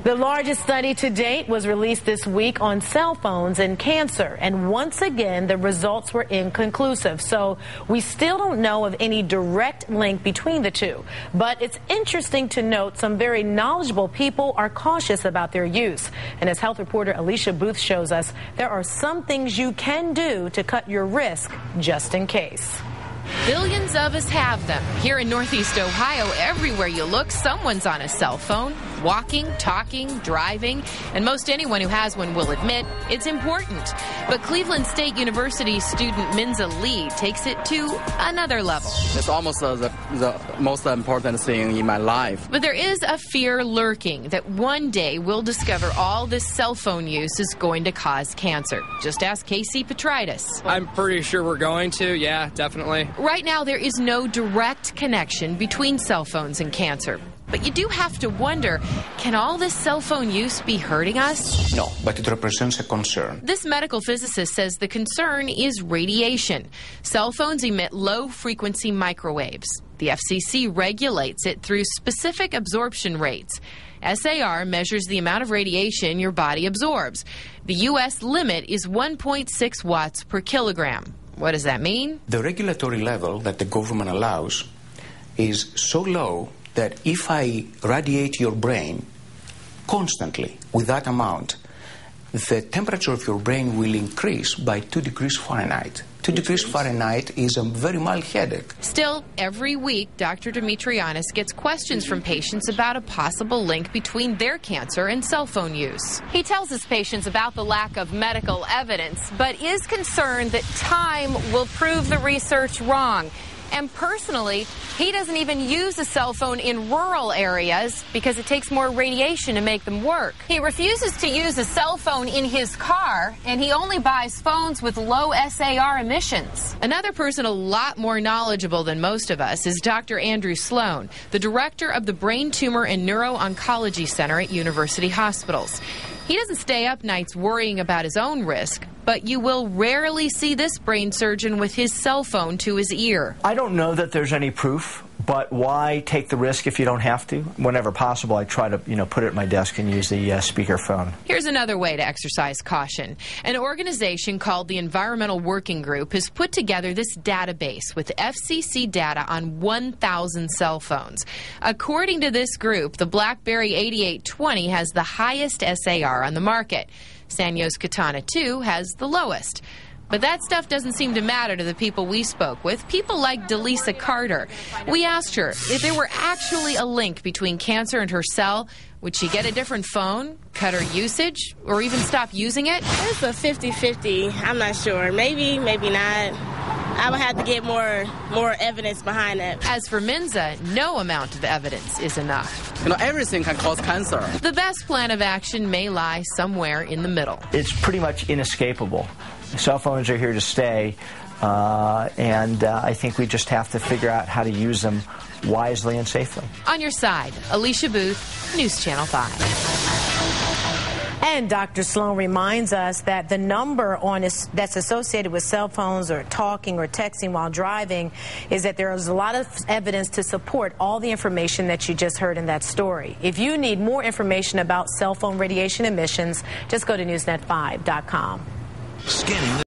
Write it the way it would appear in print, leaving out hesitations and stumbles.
The largest study to date was released this week on cell phones and cancer, and once again the results were inconclusive. So we still don't know of any direct link between the two. But it's interesting to note some very knowledgeable people are cautious about their use. And as health reporter Alicia Booth shows us, there are some things you can do to cut your risk just in case. Billions of us have them. Here in Northeast Ohio, everywhere you look, someone's on a cell phone, walking, talking, driving, and most anyone who has one will admit it's important. But Cleveland State University student Minza Lee takes it to another level. It's almost the most important thing in my life. But there is a fear lurking that one day we'll discover all this cell phone use is going to cause cancer. Just ask Casey Petritis. I'm pretty sure we're going to, yeah, definitely. Right now, there is no direct connection between cell phones and cancer. But you do have to wonder, can all this cell phone use be hurting us? No, but it represents a concern. This medical physicist says the concern is radiation. Cell phones emit low-frequency microwaves. The FCC regulates it through specific absorption rates. SAR measures the amount of radiation your body absorbs. The U.S. limit is 1.6 watts per kilogram. What does that mean? The regulatory level that the government allows is so low that if I radiate your brain constantly with that amount, the temperature of your brain will increase by 2 degrees Fahrenheit. 2 degrees Fahrenheit is a very mild headache. Still, every week, Dr. Dimitrianis gets questions from patients about a possible link between their cancer and cell phone use. He tells his patients about the lack of medical evidence, but is concerned that time will prove the research wrong. And personally, he doesn't even use a cell phone in rural areas because it takes more radiation to make them work. He refuses to use a cell phone in his car, and he only buys phones with low SAR emissions. Another person a lot more knowledgeable than most of us is Dr. Andrew Sloan, the director of the Brain Tumor and Neuro-Oncology Center at University Hospitals. He doesn't stay up nights worrying about his own risk, but you will rarely see this brain surgeon with his cell phone to his ear. I don't know that there's any proof, but why take the risk if you don't have to? Whenever possible, I try to, put it at my desk and use the speakerphone. Here's another way to exercise caution. An organization called the Environmental Working Group has put together this database with FCC data on 1,000 cell phones. According to this group, the BlackBerry 8820 has the highest SAR on the market. Sanyo's Katana 2 has the lowest. But that stuff doesn't seem to matter to the people we spoke with, people like Delisa Carter. We asked her if there were actually a link between cancer and her cell. Would she get a different phone, cut her usage, or even stop using it? It's a 50-50. I'm not sure. Maybe, maybe not. I would have to get more evidence behind it. As for Minza, no amount of evidence is enough. Everything can cause cancer. The best plan of action may lie somewhere in the middle. It's pretty much inescapable. Cell phones are here to stay, and I think we just have to figure out how to use them wisely and safely. On your side, Alicia Booth, News Channel 5. And Dr. Sloan reminds us that the number that's associated with cell phones or talking or texting while driving is that there is a lot of evidence to support all the information that you just heard in that story. If you need more information about cell phone radiation emissions, just go to newsnet5.com. Scanning